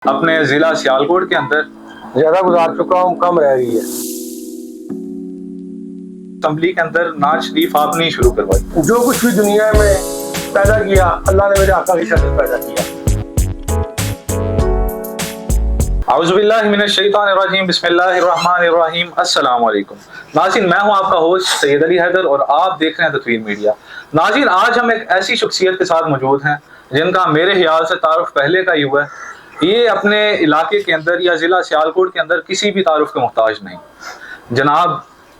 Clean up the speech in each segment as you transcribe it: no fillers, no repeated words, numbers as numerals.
अपने ज़िला सियालकोट के अंदर ज़्यादा गुजार चुका हूँ, कम रह गई है। असम्बली के अंदर नाज शरीफ आपने ही शुरू करवाई। जो कुछ भी दुनिया में पैदा किया अल्लाह ने मेरे आका की शक्ल पैदा किया। आउज़ुबिल्लाहि मिनश्शैतानिर्रजीम, बिस्मिल्लाहिर्रहमानिर्रहीम। अस्सलाम वालेकुम नाज़रीन, मैं हूं आपका होस्ट सैयद अली हैदर और आप देख रहे हैं तत्वीर मीडिया। नाज़रीन, आज हम एक ऐसी शख्सियत के साथ मौजूद हैं जिनका मेरे ख्याल से तारुफ पहले का ही हुआ है। ये अपने इलाके के अंदर या ज़िला सियालकोट के अंदर किसी भी तारुफ के मुहताज नहीं। जनाब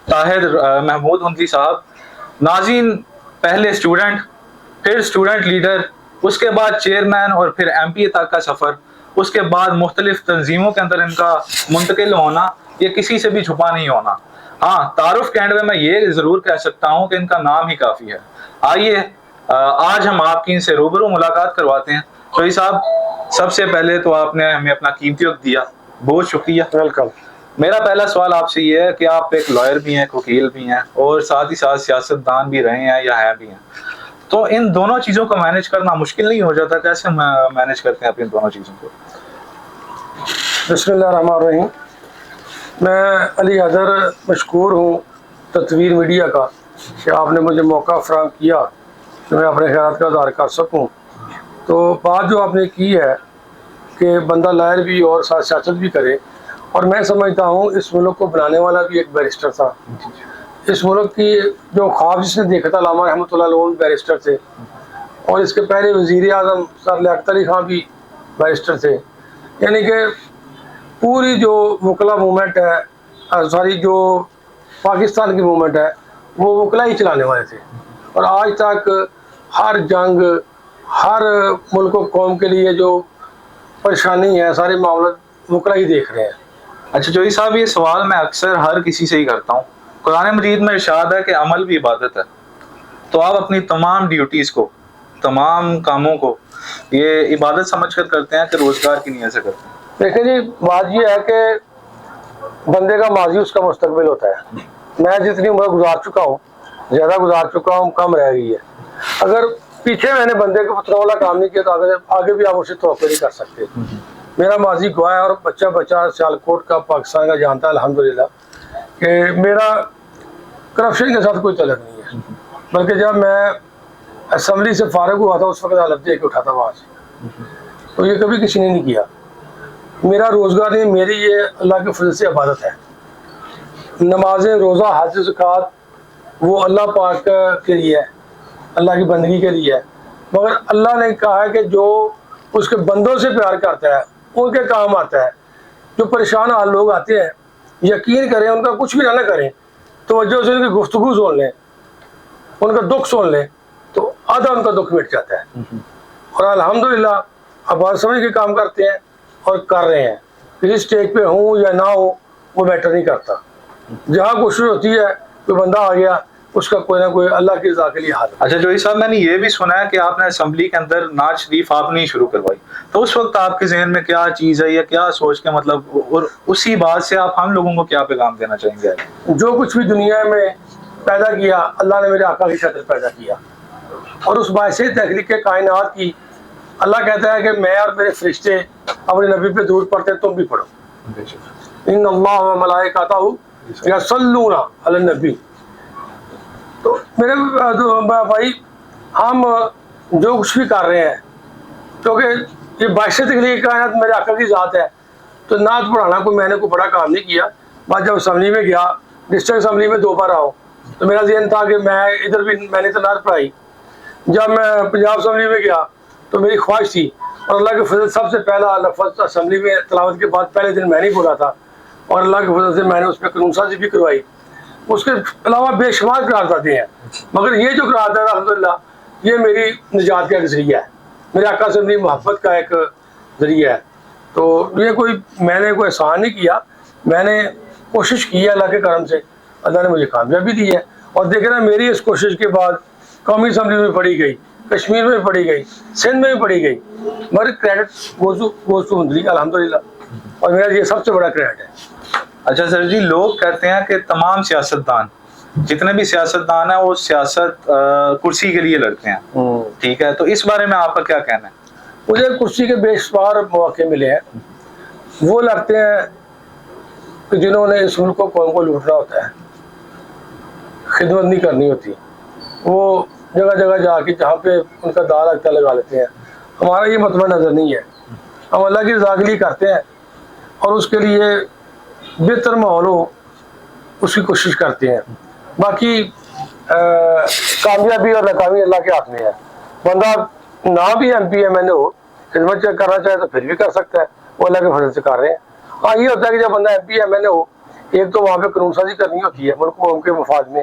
ताहिर महमूद हुंदली साहब, नाज़रीन, पहले स्टूडेंट, फिर स्टूडेंट लीडर, उसके बाद चेयरमैन और फिर MP तक का सफ़र, उसके बाद मुख्तलिफ तंजीमों के अंदर इनका मुंतकिल होना, ये किसी से भी छुपा नहीं होना। हाँ, तारुफ के एंड में मैं ये ज़रूर कह सकता हूँ कि इनका नाम ही काफ़ी है। आइए आज हम आपकी इनसे रूबरू मुलाकात करवाते हैं। शोई साहब, सबसे पहले तो आपने हमें अपना कीमती वक्त दिया, बहुत शुक्रिया। वेलकम। मेरा पहला सवाल आपसे ये है कि आप एक लॉयर भी हैं, एक वकील भी हैं और साथ ही साथ सियासतदान भी रहे हैं या हैं भी हैं, तो इन दोनों चीज़ों को मैनेज करना मुश्किल नहीं हो जाता? कैसे मैनेज करते हैं आप इन दोनों चीज़ों को? बिस्मिल्लाहिर्रहमानिर्रहीम। मैं अली हैदर मशकूर हूँ तत्वीर मीडिया का कि आपने मुझे मौका फराहम किया कि मैं अपने ख्याल का इज़हार कर सकूँ। तो बात जो आपने की है कि बंदा लॉयर भी और साथ सियासत भी करे, और मैं समझता हूँ इस मुल्क को बनाने वाला भी एक बैरिस्टर था। इस मुल्क की जो ख्वाब जिसने देखा था अल्लामा रहमतुल्लाह अलैह बैरिस्टर थे, और इसके पहले वज़ीर आज़म सर लियाकत अली खां भी बैरिस्टर थे। यानी कि पूरी जो वकला मूवमेंट है, सॉरी जो पाकिस्तान की मूवमेंट है, वो वकला ही चलाने वाले थे। और आज तक हर जंग, हर मुल्क और कौम के लिए जो परेशानी है, सारे मामले वकला ही देख रहे हैं। अच्छा जोई साहब, ये सवाल मैं अक्सर हर किसी से ही करता हूँ। कुरान मजीद में इरशाद है कि अमल भी इबादत है, तो आप अपनी तमाम ड्यूटीज़ को, तमाम कामों को ये इबादत समझ कर करते हैं कि रोज़गार की नीयत से करते हैं? देखिए जी, बात ये है कि बंदे का माजी उसका मुस्तकबिल होता है। मैं जितनी उम्र गुजार चुका हूँ, ज़्यादा गुजार चुका हूँ, कम रह गई है। अगर पीछे मैंने बंदे के पुत्रों वाला काम नहीं किया तो आगे भी आप उसे तवक्कुल नहीं कर सकते। मेरा माजी गवाह है और बच्चा बच्चा सियालकोट का, पाकिस्तान का जानता है अल्हम्दुलिल्लाह कि मेरा करप्शन के साथ कोई तल्लुक़ नहीं है। बल्कि जब मैं असम्बली से फारिग हुआ था उस वक्त लफ्ज़ दे के उठा था वहाँ से, तो ये कभी किसी ने नहीं किया। मेरा रोज़गार नहीं, मेरी ये अल्लाह के फजल से इबादत है। नमाजें, रोज़ा, हज, ज़कात वो अल्लाह पाक के लिए है, अल्लाह की बंदगी के लिए है। मगर अल्लाह ने कहा है कि जो उसके बंदों से प्यार करता है उनके काम आता है। जो परेशान हाल लोग आते हैं, यकीन करें, उनका कुछ भी ना करें, तो वजह से उनकी गुफ्तगू सुन लें, उनका दुख सुन लें, तो आधा उनका दुख मिट जाता है। और अल्हम्दुलिल्लाह अब बात समझ के काम करते हैं और कर रहे हैं। किसी स्टेज पे हूँ या ना हो वो मैटर नहीं करता। जहाँ कोशिश होती है कोई बंदा आ गया, उसका कोई ना कोई अल्लाह की रज़ा के लिए हाल। अच्छा जोई साहब, मैंने ये भी सुना है कि आपने असम्बली के अंदर नाज शरीफ आपने ही शुरू करवाई, तो उस वक्त आपके जहन में क्या चीज़ है या क्या सोच के, मतलब, और उसी बात से आप हम लोगों को क्या पैगाम देना चाहेंगे? जो कुछ भी दुनिया में पैदा किया अल्लाह ने मेरे आका की शक्ल पैदा किया, और उस बायसे तहरीक कायनात की अल्लाह कहता है कि मैं और मेरे फरिश्ते अपने नबी पे दूर पढ़ते हैं, तुम भी पढ़ो। इन्नल्लाह व मलाइकातहू यसल्लूना अलन नबी। तो मेरे भाई, हम जो कुछ भी कर रहे हैं, क्योंकि ये बायसे तहरीक कायनात मेरे आका की ज़ात है, तो नात पढ़ाना कोई मैंने कोई बड़ा काम नहीं किया। बाद जब असम्बली में गया, डिस्ट्रिक्ट असम्बली में 2 बार आओ, तो मेरा ज़हन था कि मैं इधर भी मैंने तो नात पढ़ाई। जब मैं पंजाब असम्बली में गया तो मेरी ख्वाहिश थी, और अल्लाह के फजल सबसे पहला लफ्ज़ असम्बली में तलावत के बाद पहले दिन मैंने ही बोला था, और अल्लाह के फजल से मैंने उस पर कानून साज़ी भी करवाई। उसके अलावा बेशुमार करारदादें हैं, मगर ये जो करारदाद अल्हम्दुलिल्लाह ये मेरी निजात का एक ज़रिया है, मेरे आका से मेरी मोहब्बत का एक ज़रिया है। तो ये कोई मैंने कोई एहसान नहीं किया, मैंने कोशिश की है, अल्लाह के करम से अल्लाह ने मुझे कामयाबी दी है। और देखे ना, मेरी इस कोशिश के बाद कौमी असम्बली में पढ़ी गई, कश्मीर में पढ़ी गई, सिंध में भी पढ़ी गई, मगर क्रेडिट गोज़ टू हुंदली अल्हम्दुलिल्लाह, और मेरा ये सबसे बड़ा क्रेडिट है। अच्छा सर जी, लोग कहते हैं कि तमाम सियासतदान, जितने भी सियासतदान हैं, वो सियासत कुर्सी के लिए लड़ते हैं, ठीक है, तो इस बारे में आपका क्या कहना है? मुझे कुर्सी के बेशुमार मौके मिले हैं, وہ لڑتے ہیں کہ جنہوں نے اس ملک کو قوم کو لوٹنا ہوتا ہے، خدمت نہیں کرنی ہوتی، وہ جگہ جگہ جا کے جہاں پہ ان کا دار لگتا لگا لیتے ہیں۔ ہمارا یہ مطمع نظر نہیں ہے، ہم اللہ کی رضا کے لیے کرتے ہیں اور اس کے لیے بہتر ماحول ہو اس کی کوشش کرتے ہیں۔ باقی کامیابی اور ناکامی اللہ کے ہاتھ میں ہے۔ بندہ نہ بھی ایم پی ایم این اے ہو، خدمت چیک کرنا چاہے تو پھر بھی کر سکتا ہے، وہ اللہ کے فضل سے کر رہے ہیں۔ ہاں یہ ہوتا ہے کہ جب بندہ ایم پی ایم این اے ہو، ایک تو وہاں پہ قانون سازی کرنی ہوتی ہے ملک قوم کے مفاد میں،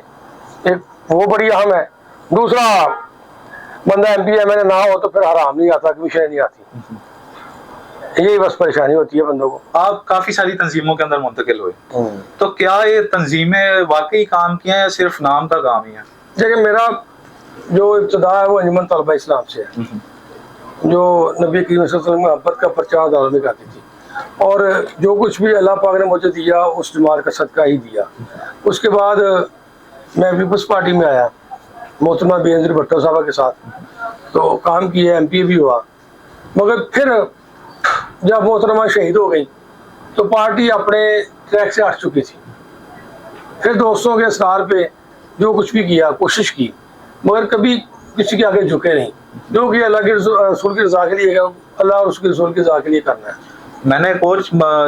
ایک وہ بڑی اہم ہے۔ دوسرا، بندہ ایم پی ایم این اے نہ ہو تو پھر حرام نہیں آتا، کمیشن نہیں آتی، یہی بس پریشانی ہوتی ہے بندوں کو۔ آپ کافی ساری تنظیموں کے اندر منتقل ہوئے، تو کیا یہ تنظیمیں واقعی کام کیا ہیں یا صرف نام کا کام ہی ہے؟ دیکھیں، میرا جو ابتدا ہے وہ انجمن طلبہ اسلام سے ہے، جو نبی کریم صلی اللہ علیہ وسلم محبت کا پرچار دعوت میں کرتی تھی، اور جو کچھ بھی اللہ پاک نے مجھے دیا اس جماعت کا صدقہ ہی دیا۔ اس کے بعد میں پیپلز پارٹی میں آیا محترمہ بے نظیر بھٹو صاحبہ کے ساتھ، تو کام کیا، ایم پی بھی ہوا، مگر پھر جب محترمہ شہید ہو گئی تو پارٹی اپنے ٹریک سے ہٹ چکی تھی۔ پھر دوستوں کے اصرار پہ جو کچھ بھی کیا، کوشش کی، مگر کبھی کسی کے آگے جھکے نہیں، جو کہ اللہ کے رسول کی رضا کے لیے، اللہ اور اس کے رسول کی رضا کے لیے کرنا ہے۔ میں نے ایک اور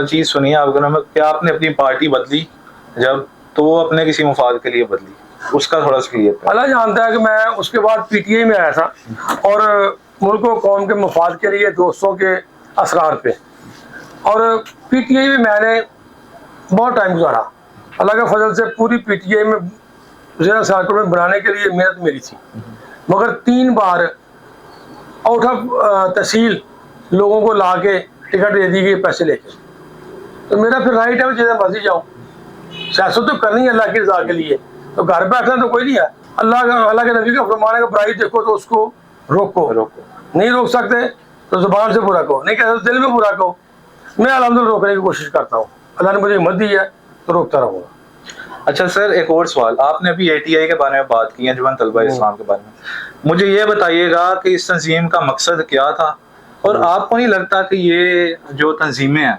چیز سنی ہے آپ کے نام میں، کیا آپ نے اپنی پارٹی بدلی جب، تو وہ اپنے کسی مفاد کے لیے بدلی، اس کا تھوڑا سا کلیئر کریں۔ اللہ جانتا ہے کہ میں اس کے بعد پی ٹی آئی میں آیا تھا، اور ملک و قوم کے مفاد کے لیے دوستوں کے اسرار پہ، اور پی ٹی آئی میں نے بہت ٹائم گزارا۔ اللہ کے فضل سے پوری پی ٹی آئی میں ضلع سیالکوٹ میں بنانے کے لیے محنت میری تھی، مگر 3 بار آؤٹ آف تحصیل لوگوں کو لا کے ٹکٹ دے دی گئی پیسے لے کے۔ تو میرا پھر رائٹ ہے میں جیسے مرضی جاؤں، سیاست تو کرنی ہے اللہ کی رضا کے لیے، تو گھر بیٹھنا تو کوئی نہیں ہے۔ اللہ کے نبی کا فرمان ہے کہ برائی دیکھو تو اس کو روکو، نہیں روک سکتے تو زبان سے برا کہو، نہیں کہہ سکتے دل میں برا کہو۔ میں الحمدللہ روکنے کی کوشش کرتا ہوں، اللہ نے مجھے ہمت دی ہے تو روکتا رہوں گا۔ اچھا سر، ایک اور سوال، آپ نے ابھی اے ٹی آئی کے بارے میں بات کی ہے، انجمن طلبہ اسلام کے بارے میں، مجھے یہ بتائیے گا کہ اس تنظیم کا مقصد کیا تھا، اور آپ کو نہیں لگتا کہ یہ جو تنظیمیں ہیں،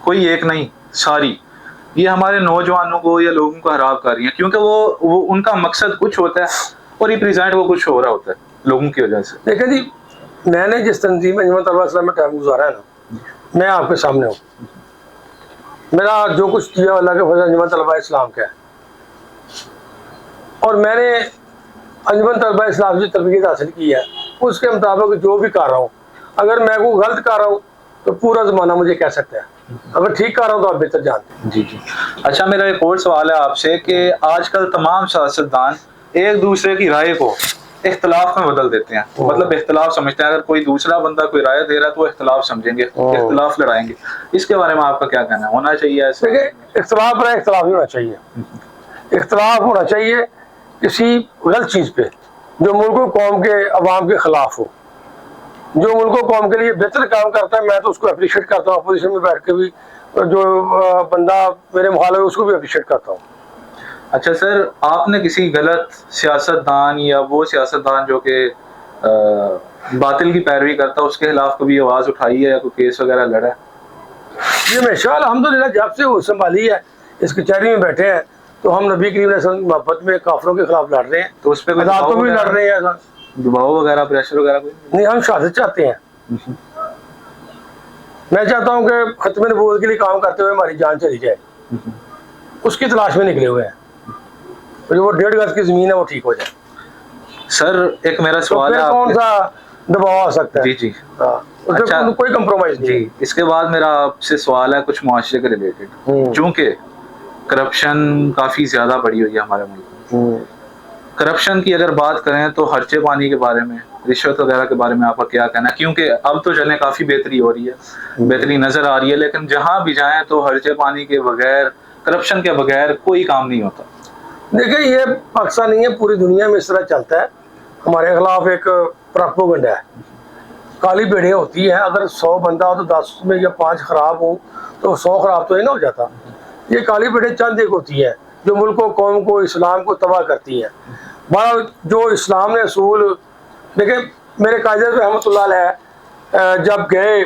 کوئی ایک نہیں ساری، یہ ہمارے نوجوانوں کو یا لوگوں کو خراب کر رہی ہیں، کیونکہ وہ ان کا مقصد کچھ ہوتا ہے اور ریپریزینٹ وہ کچھ ہو رہا ہوتا ہے لوگوں کی وجہ سے؟ دیکھیں جی، میں نے جس تنظیم انجمن طلبہ اسلام میں ٹائم گزارا ہے نا، میں آپ کے سامنے ہوں، میرا جو کچھ کیا اللہ کے فضل انجمن طلبہ اسلام کا ہے، اور میں نے انجمن طلبہ اسلام سے تربیت حاصل کی ہے، اس کے مطابق جو بھی کر رہا ہوں، اگر میں کوئی غلط کر رہا ہوں تو پورا زمانہ مجھے کہہ سکتا ہے، اگر ٹھیک کر رہا ہوں تو آپ بہتر جانتے ہیں۔ جی جی۔ اچھا، میرا ایک اور سوال ہے آپ سے کہ آج کل تمام سیاستدان ایک دوسرے کی رائے کو اختلاف میں بدل دیتے ہیں، مطلب اختلاف سمجھتے ہیں، اگر کوئی دوسرا بندہ کوئی رائے دے رہا ہے تو وہ اختلاف سمجھیں گے، اختلاف لڑائیں گے، اس کے بارے میں آپ کا کیا کہنا ہے؟ ہونا چاہیے ایسا؟ دیکھیں، اختلاف پر اختلاف ہی ہونا چاہیے، اختلاف ہونا چاہیے کسی غلط چیز پہ جو ملک و قوم کے عوام کے خلاف ہو، جو ملک و قوم کے لیے بہتر کام کرتا ہے میں تو اس کو اپریشیٹ کرتا ہوں، اپوزیشن میں بیٹھ کے بھی جو بندہ میرے مخالف ہے اس کو بھی اپریشیٹ کرتا ہوں۔ اچھا سر، آپ نے کسی غلط سیاستدان یا وہ سیاستدان جو کہ باطل کی پیروی کرتا ہے اس کے خلاف کبھی آواز اٹھائی ہے یا کوئی کیس وغیرہ لڑا ہے؟ یہ ہمیشہ الحمدللہ جب سے وہ سنبھالی ہے، اس کچہری میں بیٹھے ہیں تو ہم نبی کریم علیہ السلام کی محبت میں کافروں کے خلاف لڑ رہے ہیں، تو اس پہ کوئی عدالتوں میں لڑ رہے ہیں، دباؤ وغیرہ، پریشر وغیرہ کوئی؟ نہیں، ہم شہادت چاہتے ہیں۔ میں چاہتا ہوں کہ ختم نبوت کے لیے کام کرتے ہوئے ہماری جان چلی جائے، اس کی تلاش میں نکلے ہوئے ہیں، جو وہ 1.5 گز کی زمین ہے وہ ٹھیک ہو جائے۔ سر ایک میرا سوال ہے، کون سا دباؤ آ سکتا ہے؟ جی جی، اچھا، کوئی کمپرومائز نہیں۔ جی، اس کے بعد میرا آپ سے سوال ہے کچھ معاشرے کے ریلیٹڈ، چونکہ کرپشن کافی زیادہ بڑھی ہوئی ہے ہمارے ملک میں، کرپشن کی اگر بات کریں تو خرچے پانی کے بارے میں، رشوت وغیرہ کے بارے میں آپ کا کیا کہنا ہے؟ کیونکہ اب تو چلیں کافی بہتری ہو رہی ہے، بہتری نظر آ رہی ہے، لیکن جہاں بھی جائیں تو خرچے پانی کے بغیر، کرپشن کے بغیر کوئی کام نہیں ہوتا۔ دیکھیں، یہ پاکستان نہیں ہے، پوری دنیا میں اس طرح چلتا ہے، ہمارے خلاف ایک پراپوگنڈا ہے، کالی بھیڑیں ہوتی ہیں، اگر 100 بندہ ہو تو 10 میں یا 5 خراب ہوں تو 100 خراب تو یہ نہ ہو جاتا۔ یہ کالی بھیڑیں چند ایک ہوتی ہیں جو ملک و قوم کو، اسلام کو تباہ کرتی ہیں۔ بڑا جو اسلام نے اصول، دیکھیں میرے قائد رحمۃ اللہ علیہ جب گئے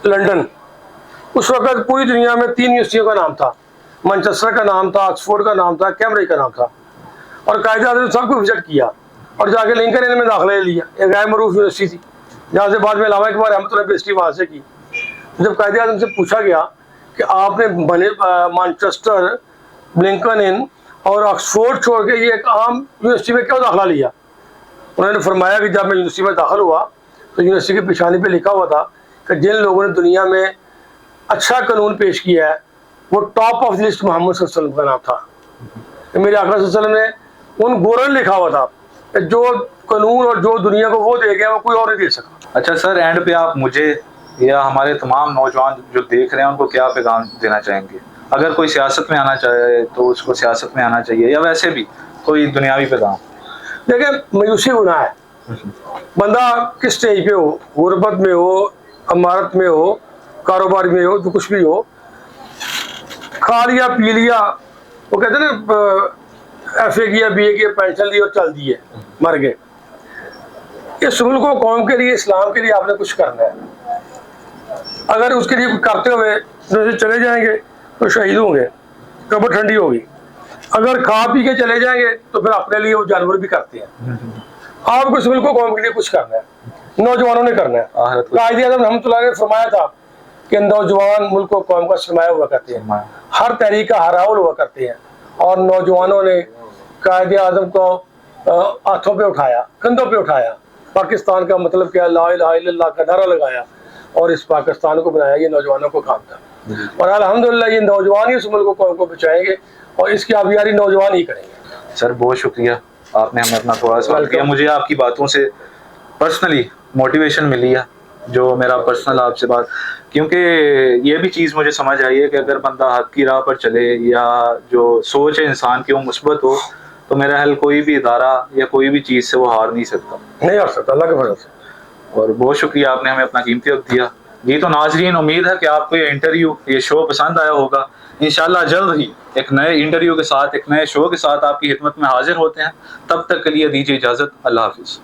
लंदन। उस वक्त पूरी दुनिया में 3 यूनिवर्सिटियों का नाम था, मैनचेस्टर का नाम था, ऑक्सफोर्ड का नाम था, कैम्ब्रिज का नाम था। और कायदे आज़म ने सबको विजिट किया और जाके लिंकन इन में दाखिला ले लिया। एक गैर मरूफ यूनिवर्सिटी थी जहाँ से बाद में अल्लामा इकबाल रहमतुल्लाह अलैह PhD वहाँ से की। जब कायदे आज़म से पूछा गया कि आपने मैनचेस्टर, लिंकन इन और ऑक्सफोर्ड छोड़ के ये एक आम यूनिवर्सिटी में क्यों दाखिला लिया, उन्होंने फरमाया कि जब मैं यूनिवर्सिटी में दाखिल हुआ तो यूनिवर्सिटी की पेशानी पे लिखा हुआ था कि जिन लोगों ने दुनिया में अच्छा कानून पेश किया है वो top of the list Muhammad सल्लल्लाहु अलैहि वसल्लम का नाम था। मेरे आका सल्लल्लाहु अलैहि वसल्लम ने उन गोरों ने लिखा हुआ था कि जो कानून और जो दुनिया को वो दे गया वो कोई और नहीं दे सका। अच्छा सर, एंड पे आप मुझे या हमारे तमाम नौजवान जो देख रहे हैं उनको क्या पैगाम देना चाहेंगे? अगर कोई सियासत में आना चाहे तो उसको सियासत में आना चाहिए, या वैसे भी कोई दुनियावी पैगाम? देखिए, मायूसी गुनाह है। बंदा किस स्टेज पे हो, गुर्बत में हो, अमारत में हो, कारोबार में हो, जो कुछ भी हो, खा लिया पी लिया, वो कहते हैं ना FA किया, BA किया, पेंशन ली और चल दिए, मर गए। इस मुल्क को, कौम के लिए, इस्लाम के लिए आपने कुछ करना है। अगर उसके लिए करते हुए जैसे चले जाएंगे तो शहीद होंगे, कब्र ठंडी होगी। अगर खा पी के चले जाएंगे तो फिर अपने लिए वो जानवर भी करते हैं। आपको इस मुल्क को, कौम के लिए कुछ करना है, नौजवानों ने करना है। कायदे आज़म रहमतुल्लाह ने फरमाया था कि नौजवान मुल्क को, कौम का सरमाया हुआ करते हैं, हर तहरीक का हराउल हुआ करते हैं। और नौजवानों ने कायदे आज़म को हाथों पे उठाया, कंधों पे उठाया, पाकिस्तान का मतलब क्या, ला इलाहा इल्लल्लाह का नारा लगाया और इस पाकिस्तान को बनाया। ये नौजवानों को काम था और अल्हम्दुलिल्लाह ये नौजवान ही इस मुल्क को, कौम को बचाएंगे और इसकी आबियारी नौजवान ही करेंगे। सर बहुत शुक्रिया, आपने हमें अपना थोड़ा सा किया। मुझे आपकी बातों से पर्सनली मोटिवेशन मिली है, जो मेरा पर्सनल आपसे बात, क्योंकि ये भी चीज़ मुझे समझ आई है कि अगर बंदा हक की राह पर चले या जो सोच है इंसान की वो मुस्बत हो तो मेरा ख्याल कोई भी इदारा या कोई भी चीज़ से वो हार नहीं सकता, नहीं हार सकता, अल्लाह के फजल से। और बहुत शुक्रिया, आपने हमें अपना कीमती वक्त दिया। जी तो नाजरीन, उम्मीद है कि आपको ये इंटरव्यू, ये शो पसंद आया होगा। इंशाल्लाह जल्द ही एक नए इंटरव्यू के साथ, एक नए शो के साथ आपकी खिदमत में हाजिर होते हैं। तब तक के लिए दीजिए इजाज़त। अल्लाह हाफिज़।